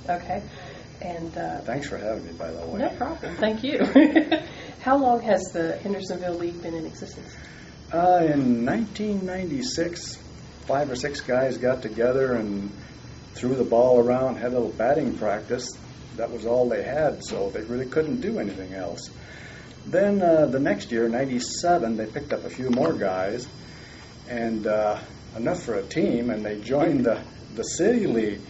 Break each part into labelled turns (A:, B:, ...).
A: Okay. And
B: Thanks for having me, by the way.
A: no problem. Thank you. How long has the Hendersonville League been in existence?
B: In 1996, 5 or 6 guys got together and threw the ball around, had a little batting practice. That was all they had, so they really couldn't do anything else. Then the next year, 97, they picked up a few more guys, and enough for a team, and they joined the City League.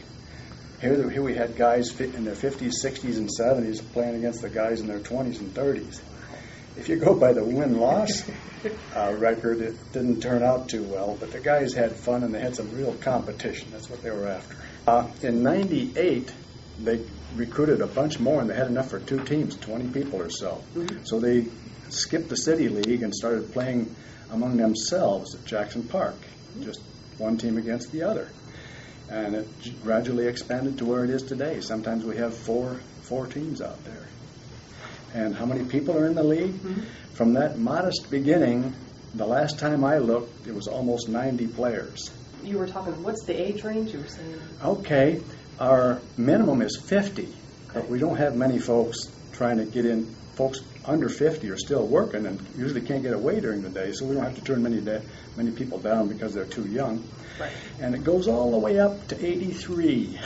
B: Here we had guys in their 50s, 60s, and 70s playing against the guys in their 20s and 30s. If you go by the win-loss record, it didn't turn out too well, but the guys had fun and they had some real competition. That's what they were after. In 98, they recruited a bunch more, and they had enough for 2 teams, 20 people or so. Mm-hmm. So they skipped the City League and started playing among themselves at Jackson Park, just one team against the other. And it gradually expanded to where it is today. Sometimes we have four teams out there. And how many people are in the league? Mm-hmm. From that modest beginning, the last time I looked, it was almost 90 players.
A: You were talking, what's the age range you were saying?
B: Okay, our minimum is 50, but we don't have many folks trying to get in. Folks under 50 are still working and usually can't get away during the day, so we don't have to turn many people down because they're too young. Right. And it goes all the way up to 83.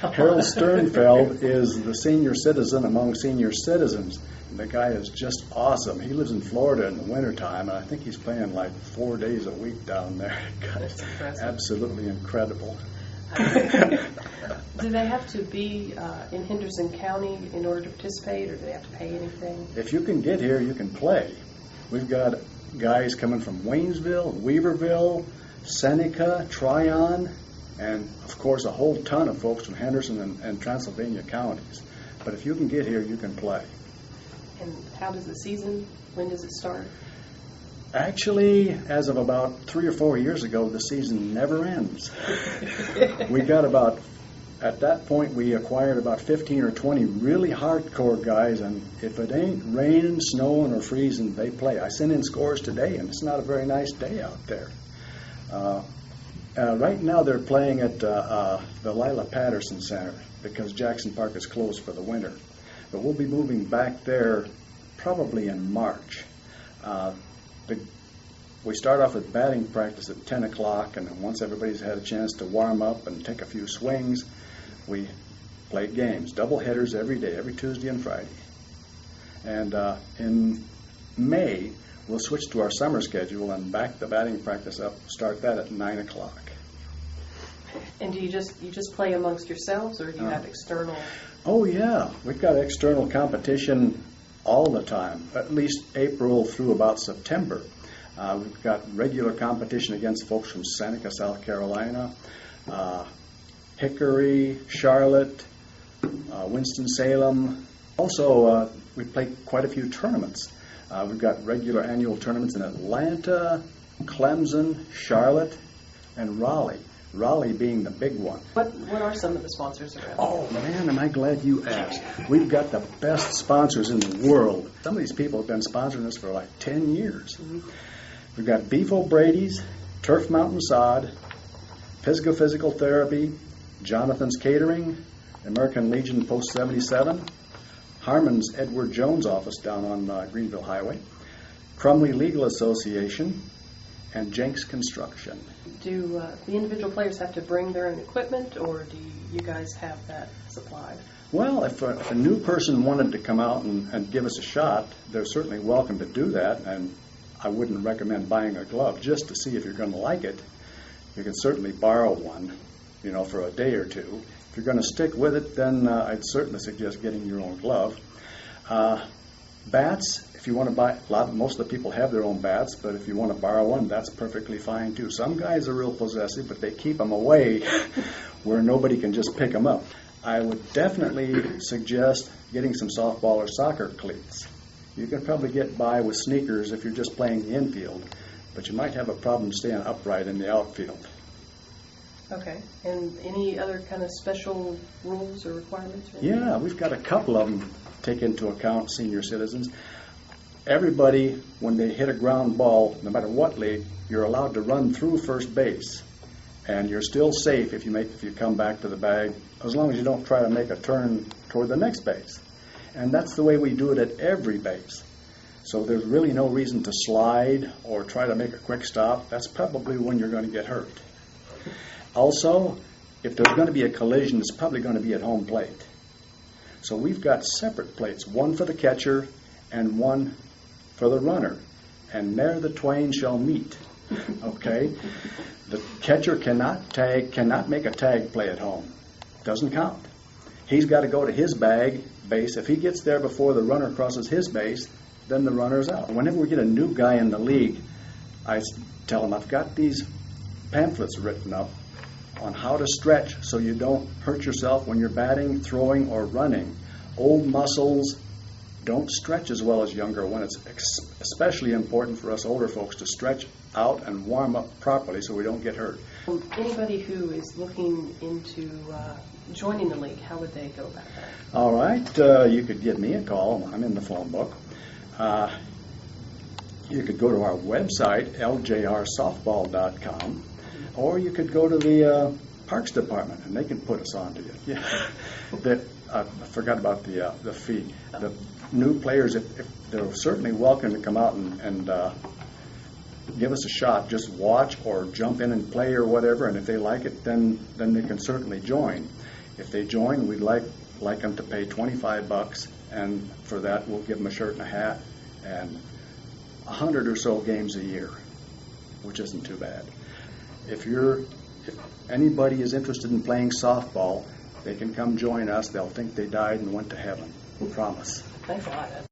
B: Wow. Harold Sternfeld is the senior citizen among senior citizens. The guy is just awesome. He lives in Florida in the wintertime, and I think he's playing like 4 days a week down there.
A: That's impressive.
B: Absolutely incredible.
A: Do they have to be in Henderson County in order to participate, or do they have to pay anything?
B: If you can get here, you can play. We've got guys coming from Waynesville, Weaverville, Seneca, Tryon, and, of course, a whole ton of folks from Henderson and Transylvania counties. But if you can get here, you can play.
A: And how does the season, when does it start?
B: Actually, as of about 3 or 4 years ago, the season never ends. At that point, we acquired about 15 or 20 really hardcore guys, and if it ain't raining, snowing, or freezing, they play. I sent in scores today, and it's not a very nice day out there. Right now, they're playing at the Lila Patterson Center because Jackson Park is closed for the winter. But we'll be moving back there probably in March. We start off with batting practice at 10 o'clock, and then once everybody's had a chance to warm up and take a few swings, we play games, double headers every day, every Tuesday and Friday. And in May, we'll switch to our summer schedule and back the batting practice up, start that at 9 o'clock.
A: And do you just play amongst yourselves, or do you have external?
B: Oh, yeah. We've got external competition all the time, at least April through about September. We've got regular competition against folks from Seneca, South Carolina, Hickory, Charlotte, Winston-Salem. Also, we play quite a few tournaments. We've got regular annual tournaments in Atlanta, Clemson, Charlotte, and Raleigh. Raleigh being the big one.
A: What are some of the sponsors around?
B: Oh, man, am I glad you asked. We've got the best sponsors in the world. Some of these people have been sponsoring us for like 10 years. Mm-hmm. We've got Beef O'Brady's, Turf Mountain Sod, Pisgah Physical Therapy, Jonathan's Catering, American Legion Post 77, Harmon's Edward Jones office down on Greenville Highway, Crumley Legal Association, and Jenks Construction.
A: Do the individual players have to bring their own equipment, or do you guys have that supplied?
B: Well, if a new person wanted to come out and give us a shot, they're certainly welcome to do that, and I wouldn't recommend buying a glove just to see if you're going to like it. You can certainly borrow one, for a day or two. If you're going to stick with it, then I'd certainly suggest getting your own glove. Bats, if you want to buy, most of the people have their own bats, but if you want to borrow one, that's perfectly fine too. Some guys are real possessive, but they keep them away where nobody can just pick them up. I would definitely suggest getting some softball or soccer cleats. You can probably get by with sneakers if you're just playing the infield, but you might have a problem staying upright in the outfield.
A: Okay. And any other kind of special rules or requirements?
B: Yeah, we've got a couple of them take into account senior citizens. Everybody, when they hit a ground ball, no matter what league, you're allowed to run through first base. And you're still safe if you come back to the bag, as long as you don't try to make a turn toward the next base. And that's the way we do it at every base. So there's really no reason to slide or try to make a quick stop. That's probably when you're going to get hurt. Also, if there's going to be a collision, it's probably going to be at home plate. So we've got separate plates, one for the catcher and one for the runner. And there the twain shall meet. Okay? The catcher cannot make a tag play at home. Doesn't count. He's got to go to his base. If he gets there before the runner crosses his base, then the runner's out. Whenever we get a new guy in the league, I tell him, I've got these pamphlets written up on how to stretch so you don't hurt yourself when you're batting, throwing, or running. Old muscles don't stretch as well as younger one. It's especially important for us older folks to stretch out and warm up properly so we don't get hurt.
A: Anybody who is looking into joining the league, how would they go about that?
B: All right, you could give me a call. I'm in the phone book. You could go to our website, ljrsoftball.com, or you could go to the Parks Department, and they can put us on to you. Yeah. I forgot about the fee. The new players, if they're certainly welcome to come out and give us a shot. Just watch or jump in and play or whatever, and if they like it, then they can certainly join. If they join, we'd like them to pay $25, and for that we'll give them a shirt and a hat and 100 or so games a year, which isn't too bad. If anybody is interested in playing softball, they can come join us. They'll think they died and went to heaven. We promise.
A: Thanks a lot, Ed.